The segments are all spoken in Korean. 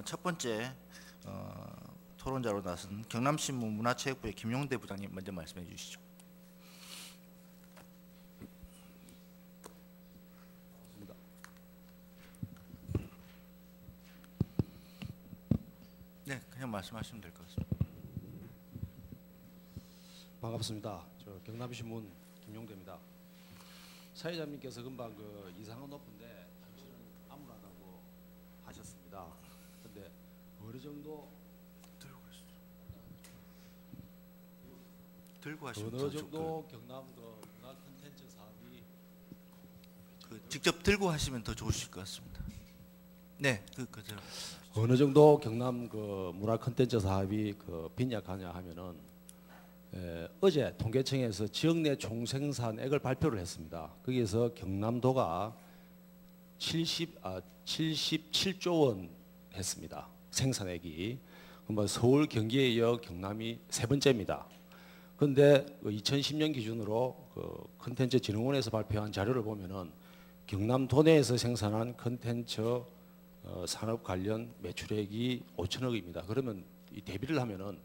첫 번째 토론자로 나선 경남신문 문화체육부의 김용대 부장님 먼저 말씀해 주시죠. 네, 그냥 말씀하시면 될 것 같습니다. 반갑습니다. 저 경남신문 김용대입니다. 사회자님께서 금방 그 이상은 높은데 당신은 암울하다고 하셨습니다. 근데 어느 정도 들고 하시면 어느 정도 경남 그 문화 콘텐츠 사업이 직접 들고 하시면 더 좋으실 것 같습니다. 네, 그대로. 어느 정도 경남 그 문화 콘텐츠 사업이 그 빈약하냐 하면은 어제 통계청에서 지역 내 총생산액을 발표를 했습니다. 거기에서 경남도가 77조 원 했습니다. 생산액이. 뭐 서울, 경기에 이어 경남이 세 번째입니다. 그런데 2010년 기준으로 그 콘텐츠 진흥원에서 발표한 자료를 보면은 경남도 내에서 생산한 콘텐츠 산업 관련 매출액이 5천억입니다. 그러면 이 대비를 하면은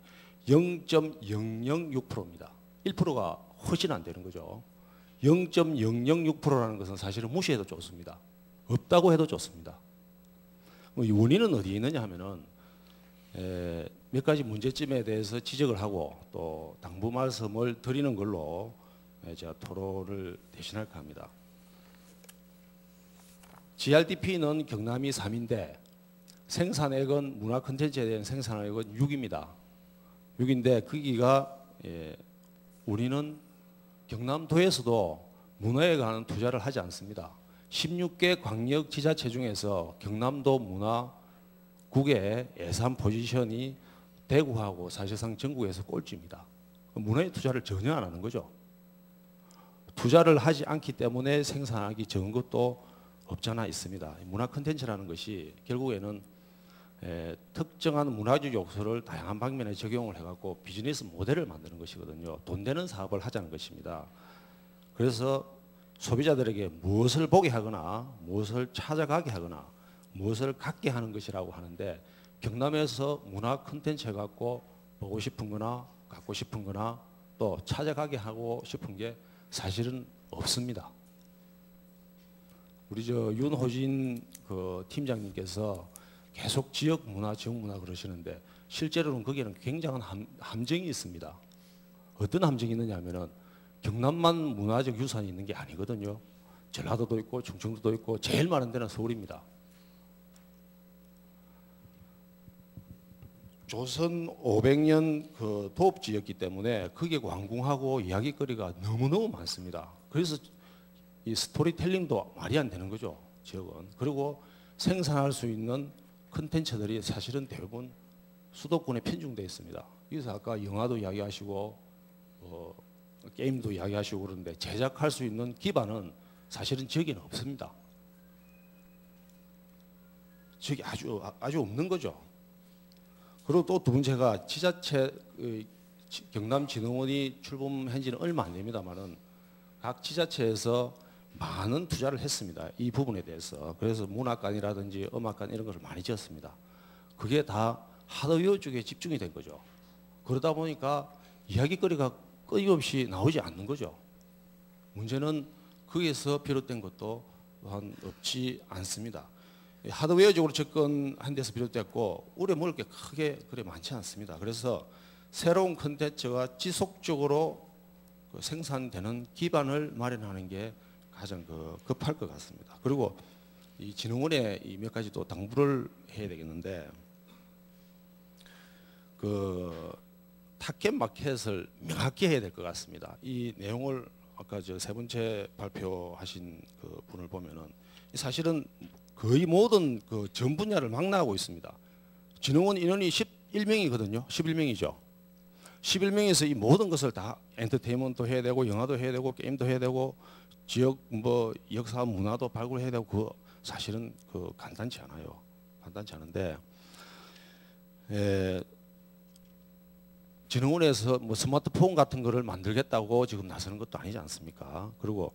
0.006%입니다. 1%가 훨씬 안 되는 거죠. 0.006%라는 것은 사실은 무시해도 좋습니다. 없다고 해도 좋습니다. 이 원인은 어디에 있느냐 하면은 몇 가지 문제점에 대해서 지적을 하고 또 당부 말씀을 드리는 걸로 제가 토론을 대신할까 합니다. GRDP는 경남이 3인데 생산액은 문화 콘텐츠에 대한 생산액은 6입니다. 6인데 거기가 우리는 경남도에서도 문화에 관한 투자를 하지 않습니다. 16개 광역 지자체 중에서 경남도 문화국의 예산 포지션이 대구하고 사실상 전국에서 꼴찌입니다. 문화에 투자를 전혀 안 하는 거죠. 투자를 하지 않기 때문에 생산하기 적은 것도 없잖아 있습니다. 문화 콘텐츠라는 것이 결국에는 특정한 문화적 요소를 다양한 방면에 적용을 해갖고 비즈니스 모델을 만드는 것이거든요. 돈 되는 사업을 하자는 것입니다. 그래서 소비자들에게 무엇을 보게 하거나 무엇을 찾아가게 하거나 무엇을 갖게 하는 것이라고 하는데 경남에서 문화 콘텐츠 해갖고 보고 싶은 거나 갖고 싶은 거나 또 찾아가게 하고 싶은 게 사실은 없습니다. 우리 저 윤호진 그 팀장님께서 계속 지역 문화 그러시는데 실제로는 거기에는 굉장한 함정이 있습니다. 어떤 함정이 있느냐 하면은 경남만 문화적 유산이 있는 게 아니거든요. 전라도도 있고 충청도도 있고 제일 많은 데는 서울입니다. 조선 500년 그 도읍지였기 때문에 거기에 완궁하고 이야기거리가 너무너무 많습니다. 그래서 이 스토리텔링도 말이 안 되는 거죠. 지역은. 그리고 생산할 수 있는 콘텐츠들이 사실은 대부분 수도권에 편중되어 있습니다. 그래서 아까 영화도 이야기하시고 게임도 이야기하시고 그러는데 제작할 수 있는 기반은 사실은 지역에는 없습니다. 지역이 아주 없는 거죠. 그리고 또 두 번째가 지자체 경남진흥원이 출범한 지는 얼마 안 됩니다만은 각 지자체에서 많은 투자를 했습니다. 이 부분에 대해서. 그래서 문학관이라든지 음악관 이런 것을 많이 지었습니다. 그게 다 하드웨어 쪽에 집중이 된 거죠. 그러다 보니까 이야기거리가 끊임없이 나오지 않는 거죠. 문제는 거기에서 비롯된 것도 또한 없지 않습니다. 하드웨어적으로 접근한 데서 비롯됐고 오래 먹을 게 크게 그래 많지 않습니다. 그래서 새로운 콘텐츠가 지속적으로 생산되는 기반을 마련하는 게 가장 급할 것 같습니다. 그리고 이 진흥원에 이 몇 가지 또 당부를 해야 되겠는데 타겟 마켓을 명확히 해야 될 것 같습니다. 이 내용을 아까 저 세 번째 발표하신 그 분을 보면은 사실은 거의 모든 그 전 분야를 망라하고 있습니다. 진흥원 인원이 11명이거든요. 11명이죠. 11명에서 이 모든 것을 다 엔터테인먼트도 해야 되고 영화도 해야 되고 게임도 해야 되고 지역 뭐 역사 문화도 발굴해야 되고 그거 사실은 간단치 않아요. 간단치 않은데 진흥원에서 뭐 스마트폰 같은 거를 만들겠다고 지금 나서는 것도 아니지 않습니까? 그리고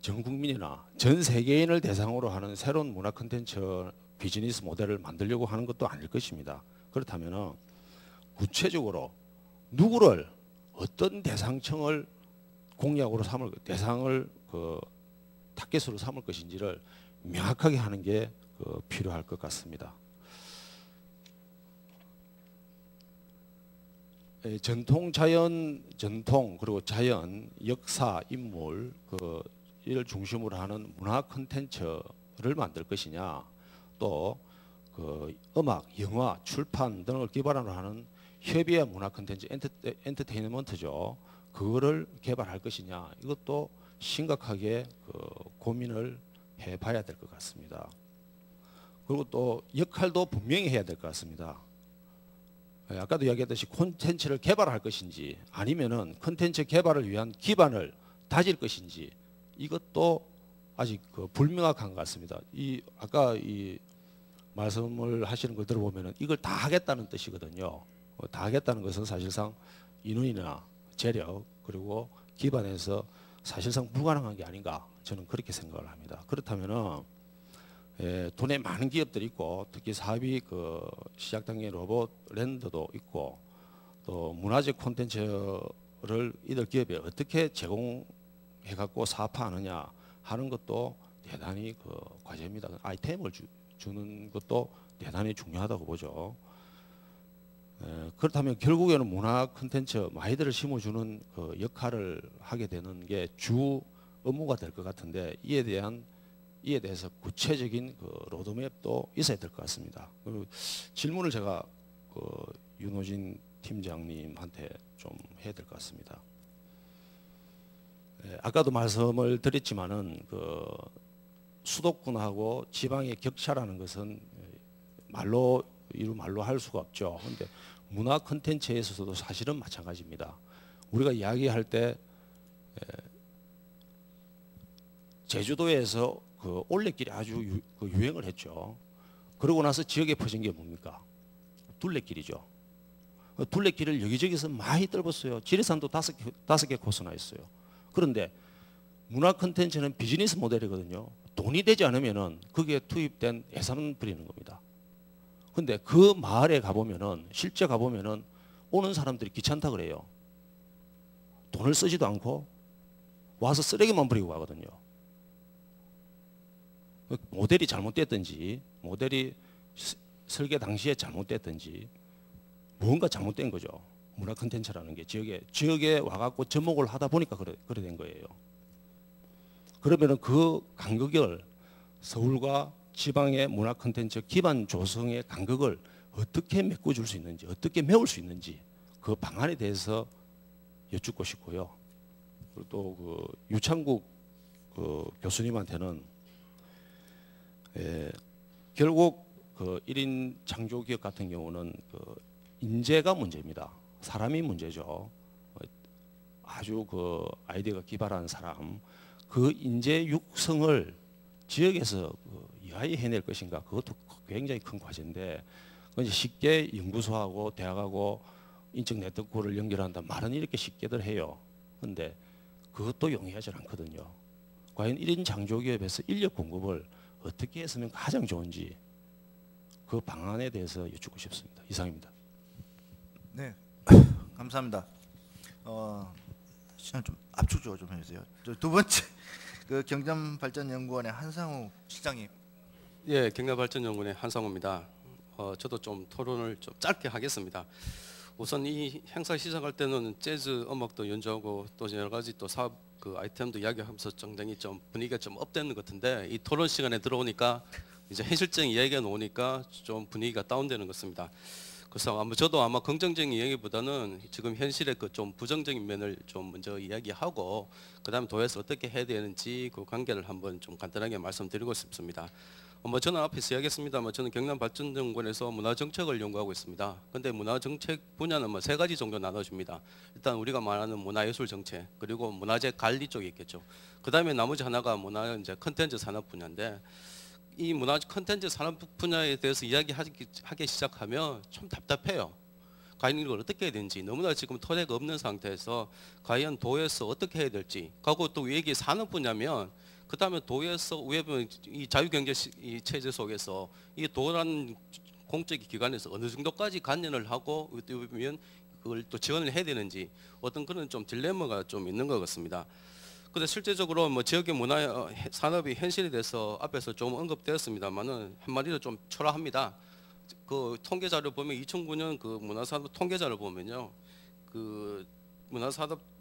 전 국민이나 전 세계인을 대상으로 하는 새로운 문화 콘텐츠 비즈니스 모델을 만들려고 하는 것도 아닐 것입니다. 그렇다면 구체적으로 누구를 어떤 대상층을 공약으로 삼을 대상을 타겟으로 삼을 것인지를 명확하게 하는 게 필요할 것 같습니다. 전통 그리고 자연, 역사, 인물 이를 중심으로 하는 문화 콘텐츠를 만들 것이냐, 또 음악, 영화, 출판 등을 기반으로 하는 협의의 문화 콘텐츠 엔터테인먼트죠. 그거를 개발할 것이냐, 이것도 심각하게 고민을 해봐야 될 것 같습니다. 그리고 또 역할도 분명히 해야 될 것 같습니다. 아까도 이야기했듯이 콘텐츠를 개발할 것인지 아니면은 콘텐츠 개발을 위한 기반을 다질 것인지 이것도 아직 불명확한 것 같습니다. 아까 이 말씀을 하시는 걸 들어보면은 이걸 다 하겠다는 뜻이거든요. 다 하겠다는 것은 사실상 인원이나 재력 그리고 기반에서 사실상 불가능한 게 아닌가, 저는 그렇게 생각을 합니다. 그렇다면은 돈에 많은 기업들이 있고, 특히 사업이 시작 단계 로봇랜드도 있고, 또 문화적 콘텐츠를 이들 기업에 어떻게 제공해 갖고 사업화하느냐 하는 것도 대단히 과제입니다. 아이템을 주는 것도 대단히 중요하다고 보죠. 그렇다면 결국에는 문화 콘텐츠 많이들을 심어주는 역할을 하게 되는 게 주 업무가 될 것 같은데, 이에 대해서 구체적인 로드맵도 있어야 될 것 같습니다. 그리고 질문을 제가 윤호진 팀장님한테 좀 해야 될 것 같습니다. 아까도 말씀을 드렸지만은 수도권하고 지방의 격차라는 것은 말로 할 수가 없죠. 그런데 문화 콘텐츠에 있어서도 사실은 마찬가지입니다. 우리가 이야기할 때 제주도에서 올레길이 아주 유행을 했죠. 그러고 나서 지역에 퍼진 게 뭡니까? 둘레길이죠. 둘레길을 여기저기서 많이 뚫었어요. 지리산도 다섯 개 코스나 있어요. 그런데 문화 콘텐츠는 비즈니스 모델이거든요. 돈이 되지 않으면은 거기에 투입된 예산은 버리는 겁니다. 근데 그 마을에 가보면은, 실제 가보면은 오는 사람들이 귀찮다 그래요. 돈을 쓰지도 않고 와서 쓰레기만 버리고 가거든요. 모델이 잘못됐든지, 모델이 설계 당시에 잘못됐든지 뭔가 잘못된 거죠. 문화 콘텐츠라는 게 지역에 와갖고 접목을 하다 보니까 그래 된 거예요. 그러면은 그 간격을 서울과 지방의 문화 콘텐츠 기반 조성의 간격을 어떻게 메꿔줄 수 있는지, 어떻게 메울 수 있는지 그 방안에 대해서 여쭙고 싶고요. 그리고 또 유창국 교수님한테는 결국 1인 창조기업 같은 경우는 인재가 문제입니다. 사람이 문제죠. 아주 아이디어가 기발한 사람, 그 인재 육성을 지역에서 이하에 해낼 것인가, 그것도 굉장히 큰 과제인데, 이제 쉽게 연구소하고 대학하고 인적 네트워크를 연결한다 말은 이렇게 쉽게들 해요. 그런데 그것도 용이하지 않거든요. 과연 1인 창조기업에서 인력 공급을 어떻게 했으면 가장 좋은지 그 방안에 대해서 여쭙고 싶습니다. 이상입니다. 네, 감사합니다. 시간 좀 압축적으로 좀 해주세요. 두 번째 경남발전연구원의 한상우 실장님. 예, 경남발전연구원의 한상우입니다. 저도 좀 토론을 좀 짧게 하겠습니다. 우선 이 행사 시작할 때는 재즈 음악도 연주하고 또 여러 가지 또 사업 아이템도 이야기하면서 굉장히 좀 분위기가 좀 업되는 것 같은데, 이 토론 시간에 들어오니까 이제 현실적인 이야기가 나오니까 좀 분위기가 다운되는 것 같습니다. 그래서 저도 아마 긍정적인 이야기보다는 지금 현실의 좀 부정적인 면을 좀 먼저 이야기하고, 그다음에 도에서 어떻게 해야 되는지 그 관계를 한번 좀 간단하게 말씀드리고 싶습니다. 저는 앞에서 이야기했습니다만, 저는 경남발전연구원에서 문화정책을 연구하고 있습니다. 그런데 문화정책 분야는 세 가지 정도 나눠집니다. 일단 우리가 말하는 문화예술정책, 그리고 문화재 관리 쪽이 있겠죠. 그 다음에 나머지 하나가 문화 콘텐츠 산업 분야인데, 이 문화 콘텐츠 산업 분야에 대해서 이야기하기 시작하면 좀 답답해요. 과연 이걸 어떻게 해야 되는지, 너무나 지금 토대가 없는 상태에서 과연 도에서 어떻게 해야 될지, 그리고 또 여기 산업 분야면 그다음에 도에서 위에 보면 이 자유경제 이 체제 속에서 이 도라는 공적 기관에서 어느 정도까지 관여를 하고 보면 그걸 또 지원을 해야 되는지 어떤 그런 좀 딜레마가 좀 있는 것 같습니다. 근데 실제적으로 뭐 지역의 문화 산업이 현실이 돼서 앞에서 좀 언급되었습니다만은 한마디로 좀 초라합니다. 그 통계 자료 보면 2009년 그 문화산업 통계자를 보면요, 그 문화산업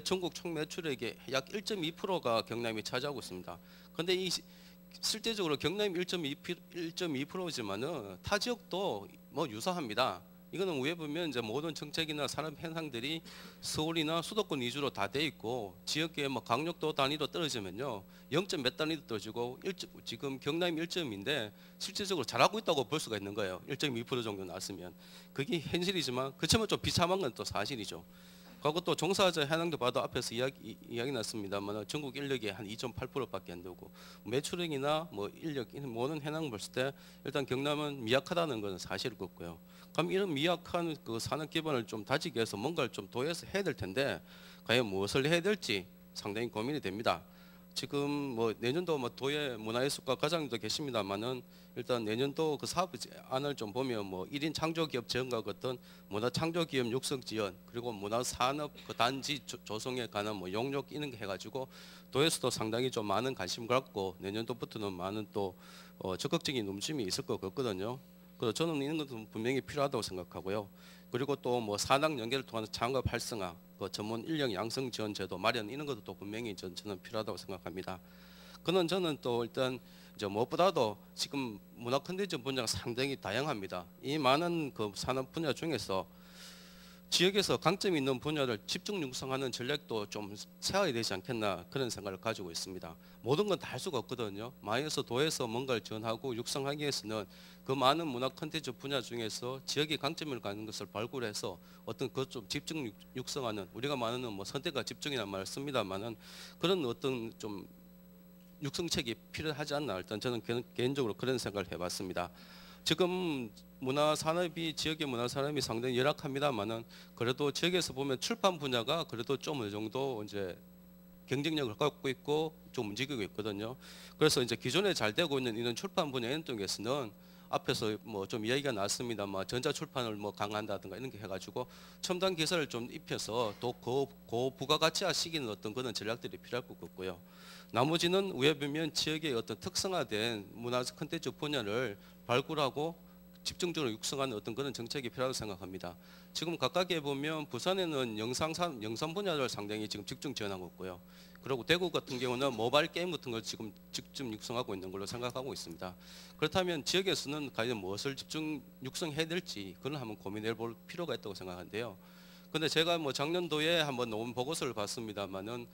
전국 총 매출액의 약 1.2%가 경남이 차지하고 있습니다. 그런데 이 실제적으로 경남이 1.2%지만은 타 지역도 뭐 유사합니다. 이거는 왜 보면 이제 모든 정책이나 산업 현상들이 서울이나 수도권 위주로 다 돼 있고 지역의 뭐 강력도 단위로 떨어지면요 0. 몇 단위도 떨어지고 지금 경남이 1점인데 실질적으로 잘하고 있다고 볼 수가 있는 거예요. 1.2% 정도 나왔으면 그게 현실이지만 그렇지만 좀 비참한 건 또 사실이죠. 그리고 또 종사자 현황도 봐도 앞에서 이야기 났습니다만 전국 인력이 한 2.8%밖에 안 되고 매출액이나 뭐 인력 모든 현황 봤을 때 일단 경남은 미약하다는 것은 사실일 거고요. 그럼 이런 미약한 그 산업 기반을 좀 다지기 위해서 뭔가를 좀 도에서 해야 될 텐데 과연 무엇을 해야 될지 상당히 고민이 됩니다. 지금 뭐 내년도 뭐 도의 문화예술가 과장님도 계십니다만은 일단 내년도 그 사업안을 좀 보면 뭐 1인 창조기업 지원과 같은 문화 창조기업 육성 지원 그리고 문화산업 그 단지 조성에 관한 뭐 용역 이런 거 해가지고 도에서도 상당히 좀 많은 관심 갖고 내년도부터는 많은 또 적극적인 움직임이 있을 것 같거든요. 그래서 저는 이런 것도 분명히 필요하다고 생각하고요. 그리고 또 뭐 산학 연계를 통한 창업 활성화, 그 전문 인력 양성 지원 제도 마련 이런 것도 또 분명히 저는 필요하다고 생각합니다. 그는 저는 또 일단 이제 무엇보다도 지금 문화 콘텐츠 분야가 상당히 다양합니다. 이 많은 그 산업 분야 중에서 지역에서 강점이 있는 분야를 집중 육성하는 전략도 좀 세워야 되지 않겠나 그런 생각을 가지고 있습니다. 모든 건 다 할 수가 없거든요. 마에서 도에서 뭔가를 지원하고 육성하기 위해서는 그 많은 문화 콘텐츠 분야 중에서 지역의 강점을 가는 것을 발굴해서 어떤 그 좀 집중 육성하는 우리가 말하는 뭐 선택과 집중이라는 말을 씁니다만은 그런 어떤 좀 육성책이 필요하지 않나 일단 저는 개인적으로 그런 생각을 해봤습니다. 지금 문화산업이 지역의 문화산업이 상당히 열악합니다만은 그래도 지역에서 보면 출판 분야가 그래도 좀 어느 정도 이제 경쟁력을 갖고 있고 좀 움직이고 있거든요. 그래서 이제 기존에 잘 되고 있는 이런 출판 분야 이런 쪽에서는 앞에서 뭐 좀 이야기가 나왔습니다만 전자출판을 뭐 강화한다든가 이런 게 해가지고 첨단 기술을 좀 입혀서 또 고부가가치화 시키는 어떤 그런 전략들이 필요할 것 같고요. 나머지는 위에 보면 지역의 어떤 특성화된 문화 콘텐츠 분야를 발굴하고 집중적으로 육성하는 어떤 그런 정책이 필요하다고 생각합니다. 지금 각각에 보면 부산에는 영상 분야를 상당히 지금 집중 지원하고 있고요. 그리고 대구 같은 경우는 모바일 게임 같은 걸 지금 직접 육성하고 있는 걸로 생각하고 있습니다. 그렇다면 지역에서는 과연 무엇을 집중 육성해야 될지 그걸 한번 고민해 볼 필요가 있다고 생각하는데요. 근데 제가 뭐 작년도에 한번 논문 보고서를 봤습니다만은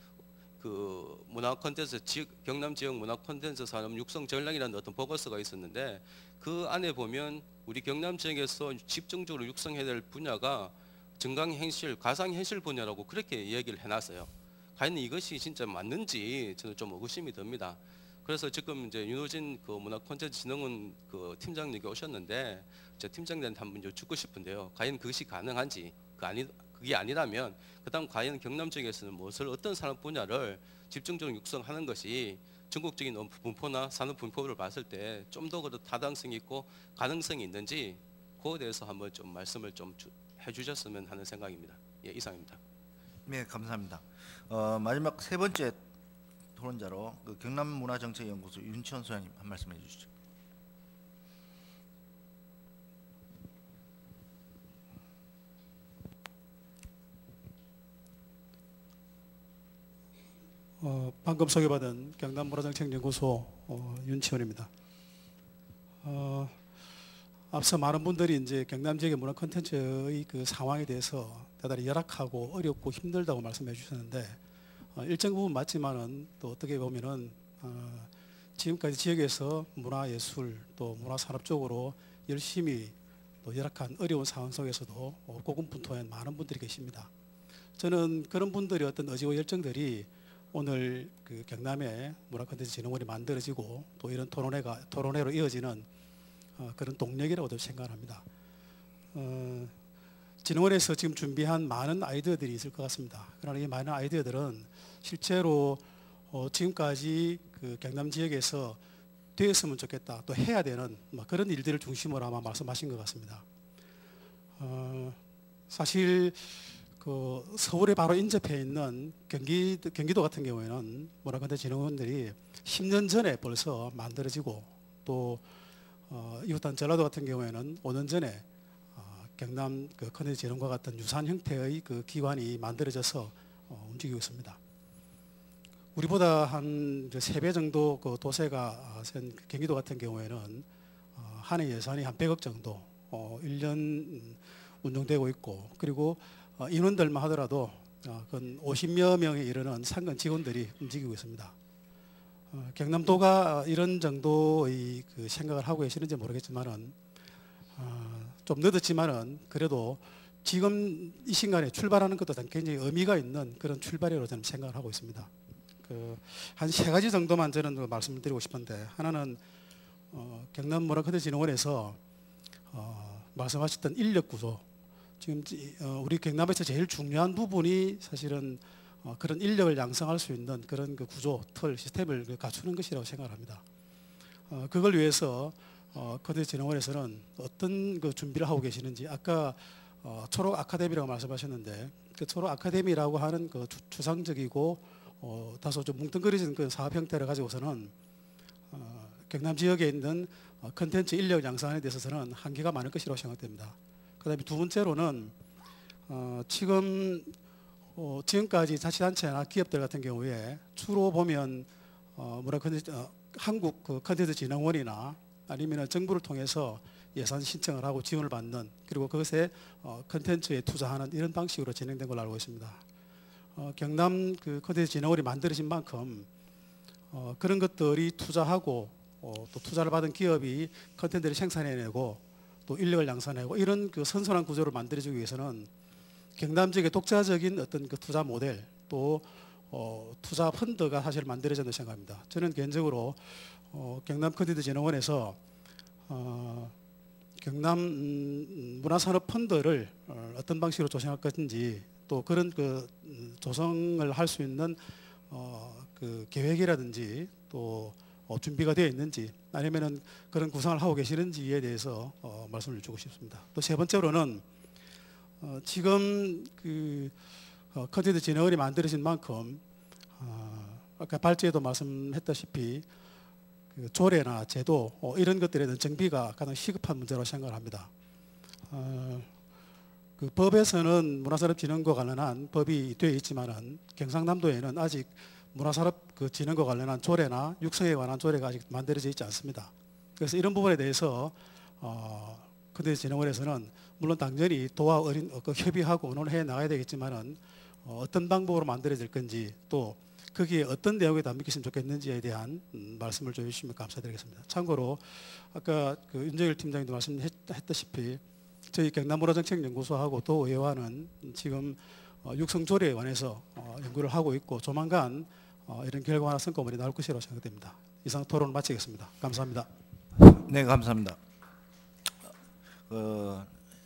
그 문화 콘텐츠 경남 지역 문화 콘텐츠 산업 육성 전략이라는 어떤 보고서가 있었는데 그 안에 보면 우리 경남 지역에서 집중적으로 육성해야 될 분야가 증강현실, 가상현실 분야라고 그렇게 이야기를 해놨어요. 과연 이것이 진짜 맞는지 저는 좀 의구심이 듭니다. 그래서 지금 이제 윤호진 그 문화 콘텐츠 진흥원 그 팀장님이 오셨는데 제 팀장님한테 한번 여쭙고 싶은데요. 과연 그것이 가능한지 그게 아니라면 그다음 과연 경남 지역에서는 무엇을 어떤 산업 분야를 집중적으로 육성하는 것이 전국적인 분포나 산업 분포를 봤을 때 좀 더 타당성이 있고 가능성이 있는지 그거에 대해서 한번 좀 말씀을 좀 해주셨으면 하는 생각입니다. 예, 이상입니다. 네, 감사합니다. 마지막 세 번째 토론자로 그 경남문화정책연구소 윤치원 소장님 한 말씀 해주시죠. 방금 소개받은 경남문화정책연구소 윤치원입니다. 앞서 많은 분들이 이제 경남 지역의 문화 콘텐츠의 그 상황에 대해서 대단히 열악하고 어렵고 힘들다고 말씀해 주셨는데 일정 부분 맞지만은 또 어떻게 보면은 지금까지 지역에서 문화예술 또 문화산업 쪽으로 열심히 또 열악한 어려운 상황 속에서도 고군분투한 많은 분들이 계십니다. 저는 그런 분들의 어떤 의지와 열정들이 오늘 그 경남의 문화콘텐츠진흥원이 만들어지고 또 이런 토론회로 이어지는 그런 동력이라고도 생각합니다. 진흥원에서 지금 준비한 많은 아이디어들이 있을 것 같습니다. 그러나 이 많은 아이디어들은 실제로 지금까지 그 그 경남 지역에서 되었으면 좋겠다, 또 해야 되는 뭐 그런 일들을 중심으로 아마 말씀하신 것 같습니다. 사실 그 서울에 바로 인접해 있는 경기도 같은 경우에는 문화콘텐츠진흥원들이 10년 전에 벌써 만들어지고, 또 이웃단 전라도 같은 경우에는 5년 전에 경남 그 콘텐츠진흥과 같은 유사한 형태의 그 기관이 만들어져서 움직이고 있습니다. 우리보다 한 3배 정도 그 도세가 센 경기도 같은 경우에는 한 해 예산이 한 100억 정도 1년 운영되고 있고, 그리고 인원들만 하더라도 근 50여 명에 이르는 상근 직원들이 움직이고 있습니다. 경남도가 이런 정도의 그 생각을 하고 계시는지 모르겠지만은 좀 늦었지만은 그래도 지금 이 순간에 출발하는 것도 굉장히 의미가 있는 그런 출발이라고 저는 생각을 하고 있습니다. 한 3가지 정도만 저는 말씀을 드리고 싶은데, 하나는 경남문화콘텐츠진흥원에서 말씀하셨던 인력 구조, 지금 우리 경남에서 제일 중요한 부분이 사실은 그런 인력을 양성할 수 있는 그런 그 구조, 틀, 시스템을 갖추는 것이라고 생각합니다. 그걸 위해서 콘텐츠진흥원에서는 어떤 그 준비를 하고 계시는지, 아까 초록 아카데미라고 말씀하셨는데, 그 초록 아카데미라고 하는 그 추상적이고 다소 좀 뭉뚱그려진 그 사업 형태를 가지고서는 경남 지역에 있는 콘텐츠 인력 양성에 대해서는 한계가 많을 것이라고 생각됩니다. 그다음에 두 번째로는 지금까지 자치단체나 기업들 같은 경우에 주로 보면 한국 그 콘텐츠진흥원이나 아니면 정부를 통해서 예산 신청을 하고 지원을 받는, 그리고 그것에 콘텐츠에 투자하는 이런 방식으로 진행된 걸로 알고 있습니다. 경남 그 콘텐츠진흥원이 만들어진 만큼 그런 것들이 투자하고 또 투자를 받은 기업이 콘텐츠를 생산해내고 또 인력을 양산하고, 이런 그 선선한 구조를 만들어주기 위해서는 경남 지역의 독자적인 어떤 그 투자 모델, 또 투자 펀드가 사실 만들어져야 된다고 생각합니다. 저는 개인적으로 경남 콘텐츠진흥원에서 경남 문화산업 펀드를 어떤 방식으로 조성할 것인지, 또 그런 그 조성을 할 수 있는 그 계획이라든지 또 준비가 되어 있는지, 아니면은 그런 구상을 하고 계시는지에 대해서 말씀을 주고 싶습니다. 또 세 번째로는 지금 그 콘텐츠진흥원이 만들어진 만큼 아까 발제에도 말씀했다시피 그 조례나 제도 이런 것들에 대한 정비가 가장 시급한 문제라고 생각을 합니다. 그 법에서는 문화산업진흥과 관련한 법이 되어 있지만은 경상남도에는 아직 문화산업 그 진흥과 관련한 조례나 육성에 관한 조례가 아직 만들어져 있지 않습니다. 그래서 이런 부분에 대해서 콘텐츠진흥원에서는 물론 당연히 도와 협의하고 의논해 나가야 되겠지만은 어떤 방법으로 만들어질 건지, 또 거기에 어떤 내용에 담기시면 좋겠는지에 대한 말씀을 좀 해주시면 감사드리겠습니다. 참고로 아까 그 윤정일 팀장님도 말씀했다시피 저희 경남문화정책연구소하고 도의회와는 지금 육성조례에 관해서 연구를 하고 있고, 조만간 이런 결과나 성과물이 나올 것이라고 생각됩니다. 이상 토론을 마치겠습니다. 감사합니다. 네, 감사합니다.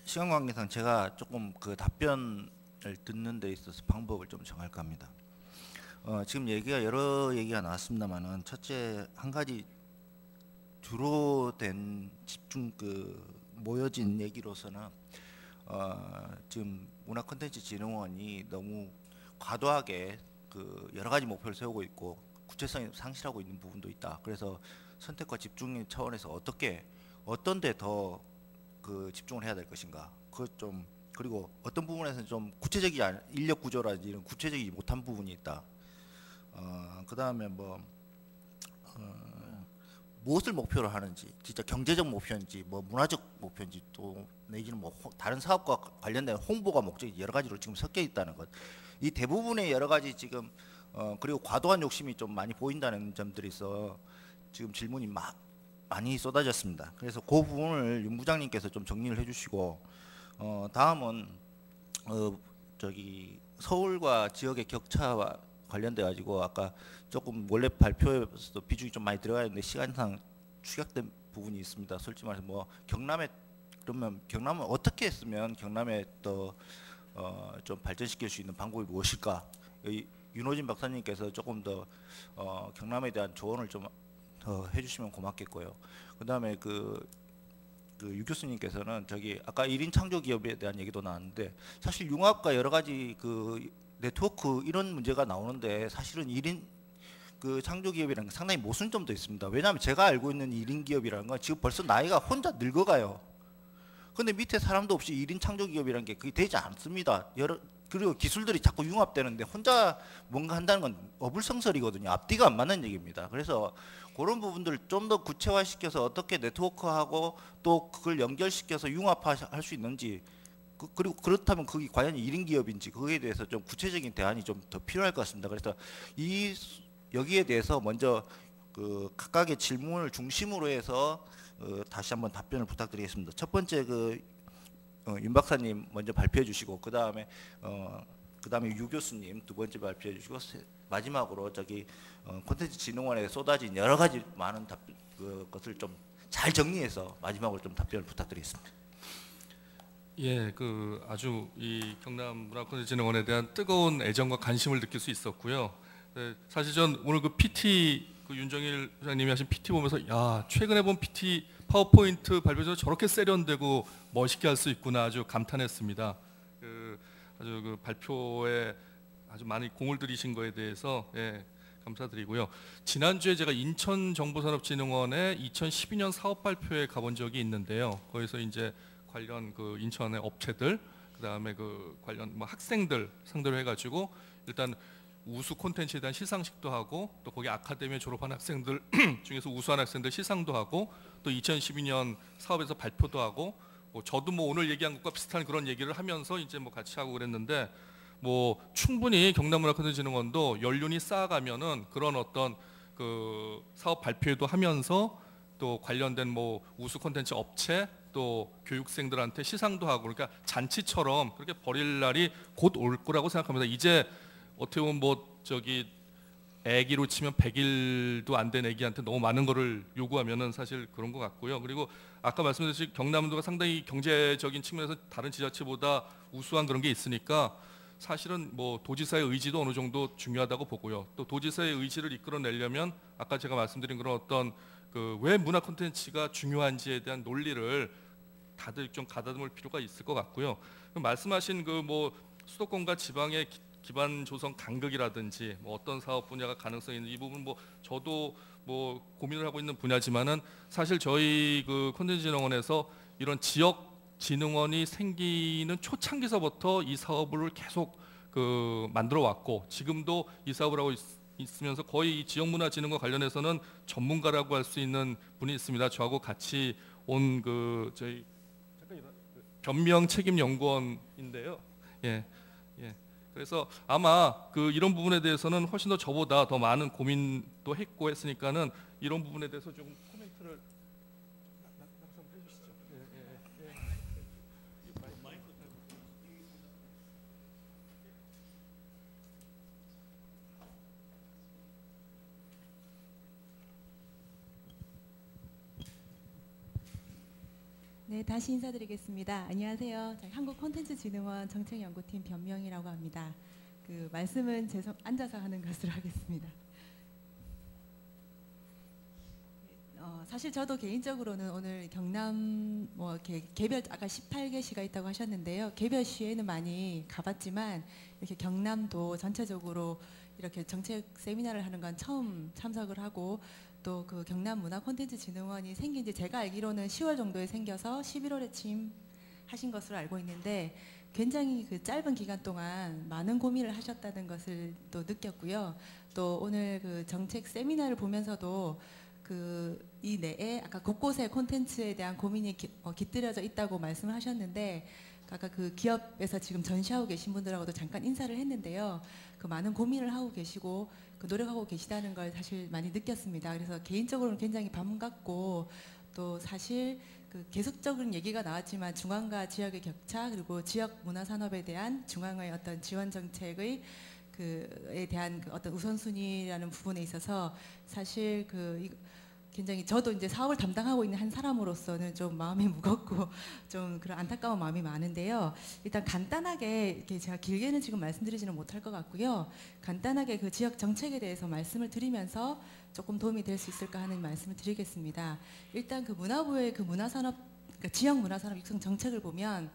시간 관계상 제가 조금 그 답변을 듣는 데 있어서 방법을 좀 정할까 합니다. 지금 여러 얘기가 나왔습니다만은, 첫째 한 가지 주로 된 집중 모여진 얘기로서는 지금 문화콘텐츠진흥원이 너무 과도하게 그 여러 가지 목표를 세우고 있고 구체성이 상실하고 있는 부분도 있다. 그래서 선택과 집중 차원에서 어떤 데 더 그 집중을 해야 될 것인가, 그리고 어떤 부분에서는 좀 구체적이지 않은 인력 구조라든지 이런 구체적이지 못한 부분이 있다. 그 다음에 무엇을 목표로 하는지, 진짜 경제적 목표인지 뭐 문화적 목표인지, 또 내지는 뭐 다른 사업과 관련된 홍보가 목적이 여러 가지로 지금 섞여 있다는 것, 이 대부분의 여러 가지 지금 그리고 과도한 욕심이 좀 많이 보인다는 점들이 있어 지금 질문이 많이 쏟아졌습니다. 그래서 그 부분을 윤 부장님께서 좀 정리를 해주시고, 다음은 서울과 지역의 격차와 관련돼 가지고 아까 조금 원래 발표에서 비중이 좀 많이 들어가 있는데 시간상 축약된 부분이 있습니다. 솔직히 말해서 그러면 경남은 어떻게 했으면 경남에 더 좀 발전시킬 수 있는 방법이 무엇일까? 윤호진 박사님께서 조금 더 경남에 대한 조언을 좀 더 해주시면 고맙겠고요. 그다음에 유 교수님께서는 저기 아까 1인 창조 기업에 대한 얘기도 나왔는데 사실 융합과 여러 가지 그 네트워크 이런 문제가 나오는데 사실은 1인 그 창조 기업이라는 게 상당히 모순점도 있습니다. 왜냐하면 제가 알고 있는 1인 기업이라는 건 지금 벌써 나이가 혼자 늙어가요. 근데 밑에 사람도 없이 1인 창조 기업이라는 게 그게 되지 않습니다. 그리고 기술들이 자꾸 융합되는데 혼자 뭔가 한다는 건 어불성설이거든요. 앞뒤가 안 맞는 얘기입니다. 그래서 그런 부분들을 좀 더 구체화시켜서 어떻게 네트워크하고 또 그걸 연결시켜서 융합할 수 있는지 그리고 그렇다면 그게 과연 1인 기업인지 그거에 대해서 좀 구체적인 대안이 좀 더 필요할 것 같습니다. 그래서 여기에 대해서 먼저 그 각각의 질문을 중심으로 해서 다시 한번 답변을 부탁드리겠습니다. 첫 번째 윤 박사님 먼저 발표해 주시고 그다음에 유 교수님 두 번째 발표해 주시고 마지막으로 저기 콘텐츠진흥원에 쏟아진 여러 가지 많은 것을 좀 잘 정리해서 마지막으로 좀 답변을 부탁드리겠습니다. 예, 아주 이 경남 문화콘텐츠진흥원에 대한 뜨거운 애정과 관심을 느낄 수 있었고요. 네, 사실 전 오늘 PT 윤정일 회장님이 하신 PT 보면서 야 최근에 본 PT 파워포인트 발표에서 저렇게 세련되고 멋있게 할 수 있구나 아주 감탄했습니다. 아주 발표에 아주 많이 공을 들이신 거에 대해서 감사드리고요. 지난주에 제가 인천정보산업진흥원의 2012년 사업 발표에 가본 적이 있는데요. 거기서 이제 관련 인천의 업체들, 그다음에 관련 학생들 상대로 해가지고 일단 우수 콘텐츠에 대한 시상식도 하고 또 거기 아카데미에 졸업한 학생들 중에서 우수한 학생들 시상도 하고 또 2012년 사업에서 발표도 하고 저도 오늘 얘기한 것과 비슷한 그런 얘기를 하면서 이제 같이 하고 그랬는데 충분히 경남문화콘텐츠진흥원도 연륜이 쌓아가면은 그런 어떤 사업 발표도 하면서 또 관련된 우수 콘텐츠 업체 또 교육생들한테 시상도 하고 그러니까 잔치처럼 그렇게 벌일 날이 곧 올 거라고 생각합니다. 이제 어떻게 보면 애기로 치면 100일도 안 된 애기한테 너무 많은 거를 요구하면은 사실 그런 것 같고요. 그리고 아까 말씀드렸듯이 경남도가 상당히 경제적인 측면에서 다른 지자체보다 우수한 그런 게 있으니까 사실은 도지사의 의지도 어느 정도 중요하다고 보고요. 또 도지사의 의지를 이끌어내려면 아까 제가 말씀드린 그런 어떤 왜 문화 콘텐츠가 중요한지에 대한 논리를 다들 좀 가다듬을 필요가 있을 것 같고요. 말씀하신 수도권과 지방의 기반 조성 간극이라든지 어떤 사업 분야가 가능성이 있는 이 부분 저도 고민을 하고 있는 분야지만은 사실 저희 콘텐츠진흥원에서 이런 지역 진흥원이 생기는 초창기서부터 이 사업을 계속 만들어 왔고 지금도 이 사업을 하고 있으면서 거의 지역문화진흥과 관련해서는 전문가라고 할 수 있는 분이 있습니다. 저하고 같이 온 저희 변명 책임연구원인데요. 예. 그래서 아마 이런 부분에 대해서는 훨씬 더 저보다 더 많은 고민도 했고 했으니까는 이런 부분에 대해서 조금 코멘트를 해주시죠. 네, 다시 인사드리겠습니다. 안녕하세요. 한국콘텐츠진흥원 정책연구팀 변명이라고 합니다. 말씀은 앉아서 하는 것으로 하겠습니다. 사실 저도 개인적으로는 오늘 경남 개별 아까 18개 시가 있다고 하셨는데요. 개별 시에는 많이 가봤지만 이렇게 경남도 전체적으로 이렇게 정책 세미나를 하는 건 처음 참석을 하고 또 경남문화콘텐츠진흥원이 생긴 지 제가 알기로는 10월 정도에 생겨서 11월에 취임하신 것으로 알고 있는데 굉장히 짧은 기간 동안 많은 고민을 하셨다는 것을 또 느꼈고요. 또 오늘 정책 세미나를 보면서도 이 내에 아까 곳곳에 콘텐츠에 대한 고민이 깃들여져 있다고 말씀을 하셨는데 아까 기업에서 지금 전시하고 계신 분들하고도 잠깐 인사를 했는데요. 많은 고민을 하고 계시고 노력하고 계시다는 걸 사실 많이 느꼈습니다. 그래서 개인적으로는 굉장히 반갑고 또 사실 계속적인 얘기가 나왔지만 중앙과 지역의 격차 그리고 지역 문화 산업에 대한 중앙의 어떤 지원 정책의 에 대한 어떤 우선순위라는 부분에 있어서 사실 굉장히 저도 이제 사업을 담당하고 있는 한 사람으로서는 좀 마음이 무겁고 좀 그런 안타까운 마음이 많은데요. 일단 간단하게 이렇게 제가 길게는 지금 말씀드리지는 못할 것 같고요. 간단하게 그 지역 정책에 대해서 말씀을 드리면서 조금 도움이 될 수 있을까 하는 말씀을 드리겠습니다. 일단 그 문화부의 그 문화산업, 그러니까 지역 문화산업 육성 정책을 보면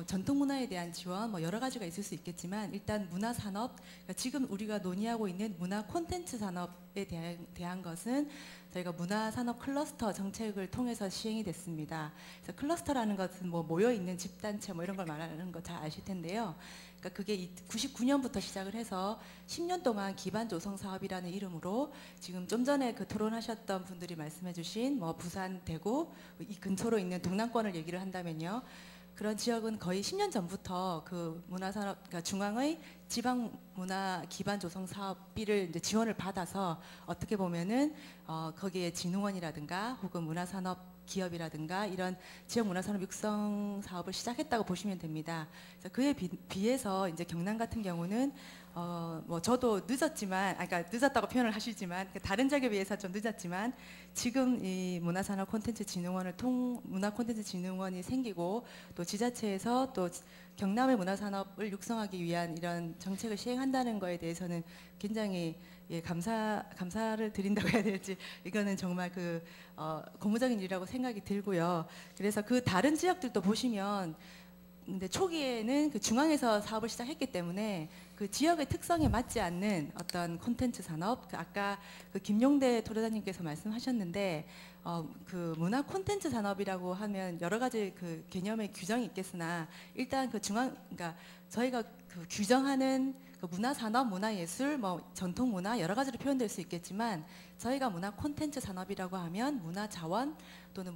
전통 문화에 대한 지원 여러 가지가 있을 수 있겠지만 일단 문화 산업, 그러니까 지금 우리가 논의하고 있는 문화 콘텐츠 산업에 대한 것은 저희가 문화 산업 클러스터 정책을 통해서 시행이 됐습니다. 그래서 클러스터라는 것은 모여 있는 집단체 이런 걸 말하는 거 잘 아실 텐데요. 그러니까 그게 99년부터 시작을 해서 10년 동안 기반 조성 사업이라는 이름으로 지금 좀 전에 그 토론하셨던 분들이 말씀해주신 부산, 대구 이 근처로 있는 동남권을 얘기를 한다면요. 그런 지역은 거의 10년 전부터 그 문화산업, 그러니까 중앙의 지방 문화 기반 조성 사업비를 이제 지원을 받아서 어떻게 보면은 거기에 진흥원이라든가 혹은 문화산업 기업이라든가 이런 지역 문화산업 육성 사업을 시작했다고 보시면 됩니다. 그래서 그에 비해서 이제 경남 같은 경우는 저도 늦었지만, 그러니까 늦었다고 표현을 하시지만 다른 지역에 비해서 좀 늦었지만 지금 이 문화산업 콘텐츠 진흥원을 문화 콘텐츠 진흥원이 생기고 또 지자체에서 또 경남의 문화산업을 육성하기 위한 이런 정책을 시행한다는 거에 대해서는 굉장히 감사를 드린다고 해야 될지 이거는 정말 고무적인 일이라고 생각이 들고요. 그래서 그 다른 지역들도 보시면 근데 초기에는 그 중앙에서 사업을 시작했기 때문에 그 지역의 특성에 맞지 않는 어떤 콘텐츠 산업, 아까 그 김용대 토로사님께서 말씀하셨는데 그 문화 콘텐츠 산업이라고 하면 여러 가지 그 개념의 규정이 있겠으나 일단 그러니까 저희가 그 규정하는 그 문화 산업, 문화 예술, 전통 문화 여러 가지로 표현될 수 있겠지만 저희가 문화 콘텐츠 산업이라고 하면 문화 자원 또는